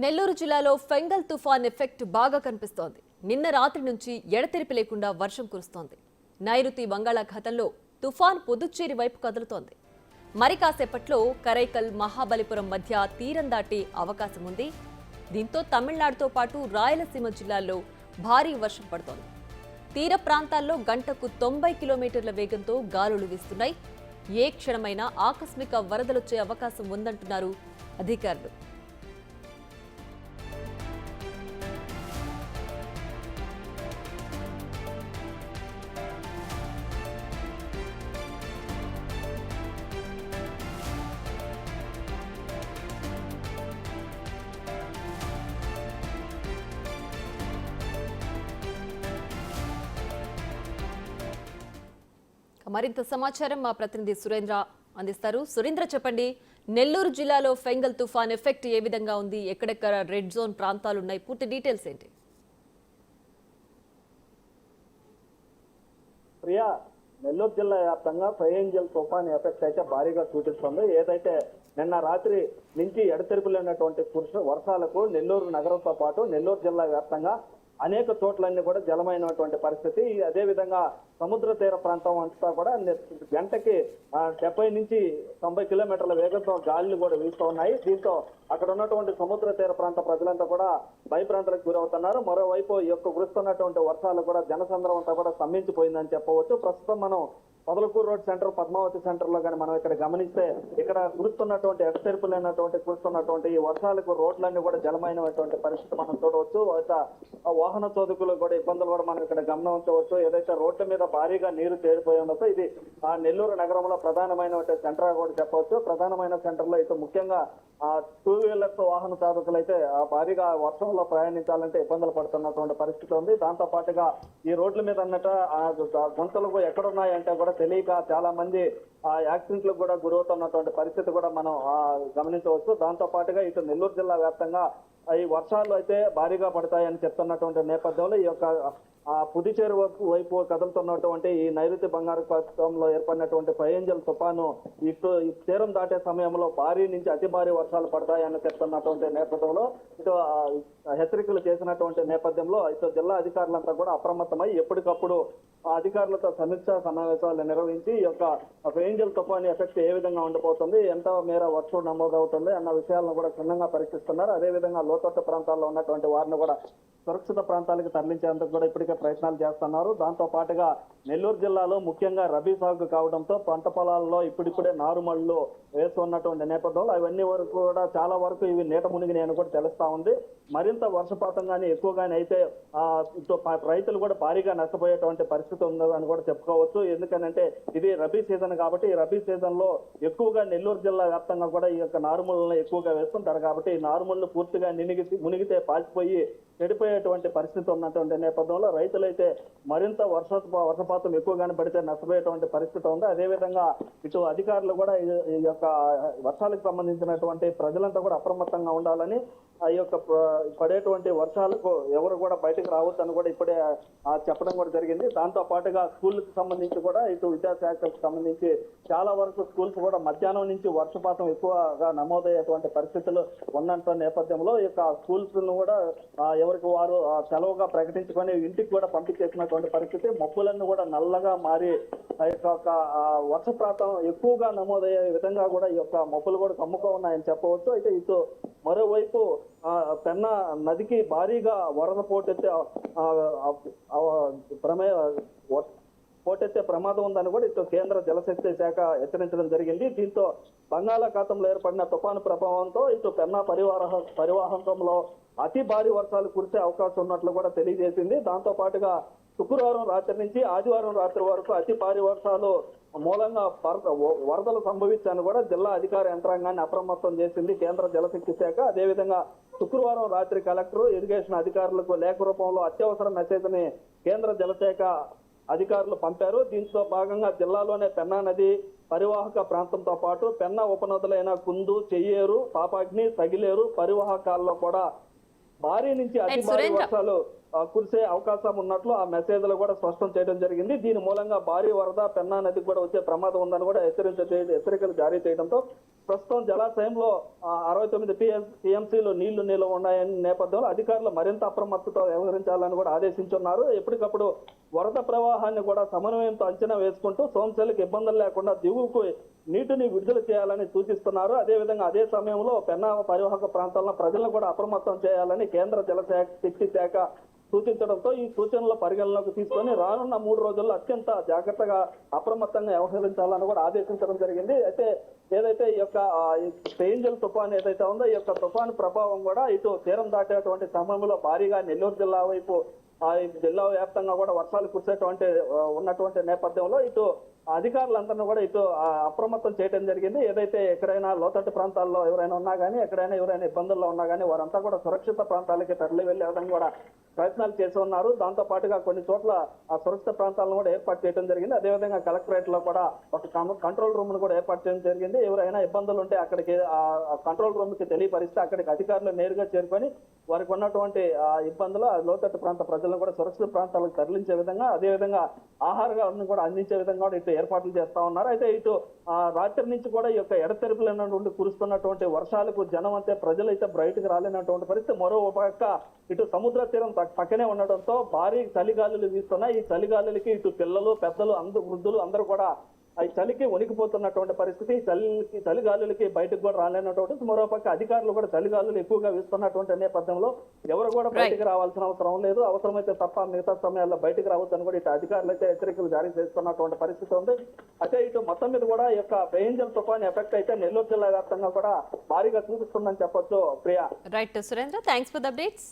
నెల్లూరు జిల్లాలో ఫెంగల్ తుఫాన్ ఎఫెక్ట్ బాగా కనిపిస్తోంది. నిన్న రాత్రి నుంచి ఎడతెరిపి లేకుండా వర్షం కురుస్తోంది. నైరుతి బంగాళాఖాతంలో తుఫాన్ పుదుచ్చేరి వైపు కదులుతోంది. మరి కాసేపట్లో కరైకల్ మహాబలిపురం మధ్య తీరం దాటే అవకాశం ఉంది. దీంతో తమిళనాడుతో పాటు రాయలసీమ జిల్లాల్లో భారీ వర్షం పడుతోంది. తీర ప్రాంతాల్లో గంటకు 90 కిలోమీటర్ల వేగంతో గాలులు వీస్తున్నాయి. ఏ క్షణమైనా ఆకస్మిక వరదలొచ్చే అవకాశం ఉందంటున్నారు అధికారులు. మరింత సమాచారం మా ప్రతినిధి సురేంద్ర అందిస్తారు. సురేంద్ర, చెప్పండి, నెల్లూరు జిల్లాలో ఫెంగల్ తుఫాన్ ఎఫెక్ట్ ఏ విధంగా ఉంది? ఎక్కడెక్కడ రెడ్ జోన్ ప్రాంతాలు ఉన్నాయి? పూర్తి డీటెయిల్స్ ఏంటి? ప్రియా, నెల్లూరు జిల్లా వ్యాప్తంగా ఫెంగల్ తుఫాన్ ఎఫెక్ట్ అయితే భారీగా సూచిస్తుంది. ఏదైతే నిన్న రాత్రి నుంచి ఎడతెరిపిలేనటువంటి వర్షాలకు నెల్లూరు నగరంతో పాటు నెల్లూరు జిల్లా వ్యాప్తంగా అనేక చోట్లన్నీ కూడా జలమైనటువంటి పరిస్థితి. అదేవిధంగా సముద్ర తీర ప్రాంతం అంతా కూడా గంటకి 70 నుంచి 90 కిలోమీటర్ల వేగంతో గాలులు కూడా వీస్తూ ఉన్నాయి. దీంతో అక్కడ ఉన్నటువంటి సముద్ర తీర ప్రాంత ప్రజలంతా కూడా భయభ్రాంతులకు గురవుతున్నారు. మరోవైపు ఈ యొక్క కురుస్తున్నటువంటి వర్షాలు కూడా జనసంద్రం అంతా కూడా స్తంభించిపోయిందని చెప్పవచ్చు. ప్రస్తుతం మనం Podalakuru road centre, Padmavati centre లో కానీ మనం ఇక్కడ గమనిస్తే ఇక్కడ కురుస్తున్నటువంటి ఎడతెరిపిలేనటువంటి కురుస్తున్నటువంటి ఈ వర్షాలకు రోడ్లన్నీ కూడా జలమైనటువంటి పరిస్థితి మనం చూడవచ్చు. వాహన చోదకులు కూడా ఇబ్బందులు కూడా మనం ఇక్కడ గమనించవచ్చు. ఏదైతే రోడ్ల మీద భారీగా నీరు చేరిపోయి ఉండదో ఇది నెల్లూరు నగరంలో ప్రధానమైన సెంటర్ కూడా చెప్పవచ్చు. ప్రధానమైన సెంటర్ లో అయితే ముఖ్యంగా 2 వీలర్స్ వాహన చాలకులు అయితే భారీగా వర్షంలో ప్రయాణించాలంటే ఇబ్బందులు పడుతున్నటువంటి పరిస్థితి ఉంది. దాంతో పాటుగా ఈ రోడ్ల మీద అన్నట్టు గుంతలు ఎక్కడున్నాయంటే కూడా తెలియక చాలా మంది యాక్సిడెంట్లకు కూడా గురవుతున్నటువంటి పరిస్థితి కూడా మనం గమనించవచ్చు. దాంతో పాటుగా ఇటు నెల్లూరు జిల్లా వ్యాప్తంగా ఈ వర్షాలు అయితే భారీగా పడతాయని చెప్తున్నటువంటి నేపథ్యంలో ఈ యొక్క పుదుచ్చేరి వైపు కదులుతున్నటువంటి ఈ నైరుతి బంగాళాఖాతంలో ఏర్పడినటువంటి ఫెంగల్ తుఫాను ఇటు తీరం దాటే సమయంలో భారీ నుంచి అతి భారీ వర్షాలు పడతాయని చెప్తున్నటువంటి నేపథ్యంలో ఇటు హెచ్చరికలు చేసినటువంటి నేపథ్యంలో ఇటు జిల్లా అధికారులంతా కూడా అప్రమత్తమై ఎప్పటికప్పుడు అధికారులతో సమీక్షా సమావేశాలు నిర్వహించి ఈ యొక్క ఫెంగల్ తుఫాను ఎఫెక్ట్ ఏ విధంగా ఉండిపోతుంది, ఎంత మేర వర్షం నమోదవుతుంది అన్న విషయాలను కూడా క్షుణ్ణంగా పరీక్షిస్తున్నారు. అదేవిధంగా లోతట్టు ప్రాంతాల్లో ఉన్నటువంటి వారిని కూడా సురక్షిత ప్రాంతాలకు తరలించేందుకు కూడా ఇప్పటికే ప్రయత్నాలు చేస్తున్నారు. దాంతో పాటుగా నెల్లూరు జిల్లాలో ముఖ్యంగా రబీ సాగు కావడంతో పంట పొలాల్లో ఇప్పుడిప్పుడే నారుమళ్లు వేస్తున్నటువంటి నేపథ్యంలో అవన్నీ వరకు కూడా చాలా వరకు ఇవి నీట మునిగినాయని కూడా తెలుస్తా ఉంది. మరింత వర్షపాతం కానీ ఎక్కువగానే అయితే రైతులు కూడా భారీగా నష్టపోయేటువంటి పరిస్థితి ఉందని కూడా చెప్పుకోవచ్చు. ఎందుకనంటే ఇది రబీ సీజన్ కాబట్టి ఈ రబీ సీజన్ లో ఎక్కువగా నెల్లూరు జిల్లా వ్యాప్తంగా కూడా ఈ యొక్క నారుమళ్లను ఎక్కువగా వేస్తుంటారు. కాబట్టి ఈ నారుమళ్లు పూర్తిగా మునిగితే పాచిపోయి చెడిపోయేటువంటి పరిస్థితి ఉన్నటువంటి నేపథ్యంలో రైతులైతే మరింత వర్షపాతం ఎక్కువగానే పడితే నష్టపోయేటువంటి పరిస్థితి ఉంది. అదేవిధంగా ఇటు అధికారులు కూడా ఈ యొక్క వర్షాలకు సంబంధించినటువంటి ప్రజలంతా కూడా అప్రమత్తంగా ఉండాలని, ఆ యొక్క పడేటువంటి వర్షాలకు ఎవరు కూడా బయటకు రావద్దని కూడా ఇప్పుడే చెప్పడం కూడా జరిగింది. దాంతో పాటుగా స్కూల్కి సంబంధించి కూడా ఇటు విద్యాశాఖకు సంబంధించి చాలా వరకు స్కూల్స్ కూడా మధ్యాహ్నం నుంచి వర్షపాతం ఎక్కువగా నమోదయ్యేటువంటి పరిస్థితులు ఉన్నంత నేపథ్యంలో ఈ యొక్క స్కూల్స్ ను కూడా ఎవరికి వారు సెలవుగా ప్రకటించుకొని ఇంటికి కూడా పంపించేసినటువంటి పరిస్థితి. మబ్బులన్నీ కూడా నల్లగా మారి ఆ యొక్క వర్షపాతం ఎక్కువగా నమోదయ్యే విధంగా కూడా ఈ యొక్క మబ్బులు కూడా కమ్ముకో ఉన్నాయని చెప్పవచ్చు. అయితే ఇటు మరోవైపు పెన్నా నదికి భారీగా వరద పోటెత్తే ప్రమాదం ఉందని కూడా ఇటు కేంద్ర జలశక్తి శాఖ హెచ్చరించడం జరిగింది. దీంతో బంగాళాఖాతంలో ఏర్పడిన తుఫాను ప్రభావంతో ఇటు పెన్నా పరివాహకంలో అతి భారీ వర్షాలు కురిసే అవకాశం ఉన్నట్లు కూడా తెలియజేసింది. దాంతో పాటుగా శుక్రవారం రాత్రి నుంచి ఆదివారం రాత్రి వరకు అతి భారీ వర్షాలు మూలంగా వరదలు సంభవించాయని కూడా జిల్లా అధికార యంత్రాంగాన్ని అప్రమత్తం చేసింది కేంద్ర జలశక్తి శాఖ. అదేవిధంగా శుక్రవారం రాత్రి కలెక్టర్, ఇరిగేషన్ అధికారులకు లేఖ రూపంలో అత్యవసర మెసేజ్ ని కేంద్ర జలశాఖ అధికారులు పంపారు. దీంతో భాగంగా జిల్లాలోనే పెన్నా నది పరివాహక ప్రాంతంతో పాటు పెన్నా ఉపనదులైన కుందు, చెయ్యేరు, పాపాగ్ని, తగిలేరు పరివాహకాల్లో కూడా భారీ నుంచి అతి భారీ వర్షాలు కురిసే అవకాశం ఉన్నట్లు ఆ మెసేజ్ లో కూడా స్పష్టం చేయడం జరిగింది. దీని మూలంగా భారీ వరద పెన్నా నదికి కూడా వచ్చే ప్రమాదం ఉందని కూడా హెచ్చరికలు జారీ చేయడంతో ప్రస్తుతం జలాశయంలో 69 టీఎంసీలు నీళ్లు నిల్వ ఉన్నాయని నేపథ్యంలో అధికారులు మరింత అప్రమత్తతో వ్యవహరించాలని కూడా ఆదేశించున్నారు. ఎప్పటికప్పుడు వరద ప్రవాహాన్ని కూడా సమన్వయంతో అంచనా వేసుకుంటూ సోమశేలకు ఇబ్బందులు లేకుండా దిగువకు నీటిని విడుదల చేయాలని సూచిస్తున్నారు. అదేవిధంగా అదే సమయంలో పెన్నా పరివాహక ప్రాంతాల్లో ప్రజలను కూడా అప్రమత్తం చేయాలని కేంద్ర జలశాఖ శక్తి శాఖ సూచించడంతో ఈ సూచనల పరిగణలోకి తీసుకొని రానున్న 3 రోజుల్లో అత్యంత జాగ్రత్తగా అప్రమత్తంగా వ్యవహరించాలని కూడా ఆదేశించడం జరిగింది. అయితే ఏదైతే ఈ యొక్క ఏంజల్ తుఫాన్ ఏదైతే ఉందో ఈ యొక్క తుఫాన్ ప్రభావం కూడా ఇటు తీరం దాటేటువంటి సమయంలో భారీగా నెల్లూరు జిల్లా వైపు ఈ జిల్లా వ్యాప్తంగా కూడా వర్షాలు కురిసేటువంటి ఉన్నటువంటి నేపథ్యంలో ఇటు అధికారులందరినీ కూడా ఇటు అప్రమత్తం చేయడం జరిగింది. ఏదైతే ఎక్కడైనా లోతట్టు ప్రాంతాల్లో ఎవరైనా ఉన్నా కానీ ఎక్కడైనా ఎవరైనా ఇబ్బందుల్లో ఉన్నా కానీ వారంతా కూడా సురక్షిత ప్రాంతాలకి తరలి వెళ్లే విధంగా కూడా ప్రయత్నాలు చేసి ఉన్నారు. దాంతో పాటుగా కొన్ని చోట్ల ఆ సురక్షిత ప్రాంతాలను కూడా ఏర్పాటు చేయడం జరిగింది. అదేవిధంగా కలెక్టరేట్ లో కూడా ఒక కంట్రోల్ రూమ్ ను కూడా ఏర్పాటు చేయడం జరిగింది. ఎవరైనా ఇబ్బందులు ఉంటే అక్కడికి ఆ కంట్రోల్ రూమ్ కి తెలియపరిస్తే అక్కడికి అధికారులు నేరుగా చేరుకొని వారికి ఉన్నటువంటి ఇబ్బందులు ఆ లోతట్టు ప్రాంత ప్రజలను కూడా సురక్షిత ప్రాంతాలకు తరలించే విధంగా అదేవిధంగా ఆహారాన్ని కూడా అందించే విధంగా కూడా ఇటు ఏర్పాట్లు చేస్తా ఉన్నారు. అయితే ఇటు రాత్రి నుంచి కూడా ఈ యొక్క ఎడతెరిపినటువంటి కురుస్తున్నటువంటి వర్షాలకు జనం అంతే ప్రజలైతే బయటకు రాలేనటువంటి పరిస్థితి. మరో పక్క ఇటు సముద్ర తీరం పక్కనే ఉండడంతో భారీ చలిగాలులు వీస్తున్నాయి. ఈ చలిగాలులకి ఇటు పిల్లలు పెద్దలు వృద్ధులు అందరూ కూడా ఈ చలికి వణికిపోతున్నటువంటి పరిస్థితి. చలిగాలులకి బయటకు కూడా రాలేనటువంటి మరోపక్క అధికారులు కూడా చలిగాలులు ఎక్కువగా వీస్తున్నటువంటి నేపథ్యంలో ఎవరు కూడా బయటకు రావాల్సిన అవసరం లేదు. అవసరమైతే తప్ప మిగతా సమయాల్లో బయటకు రావద్దని కూడా ఇటు అధికారులు అయితే హెచ్చరికలు జారీ చేస్తున్నటువంటి పరిస్థితి ఉంది. అయితే ఇటు మొత్తం మీద కూడా ఈ యొక్క ఏంజల్ తుఫాన్ ఎఫెక్ట్ అయితే నెల్లూరు జిల్లా వ్యాప్తంగా కూడా భారీగా చూపిస్తుందని చెప్పొచ్చు. Priya. Right Surendra, thanks for the updates.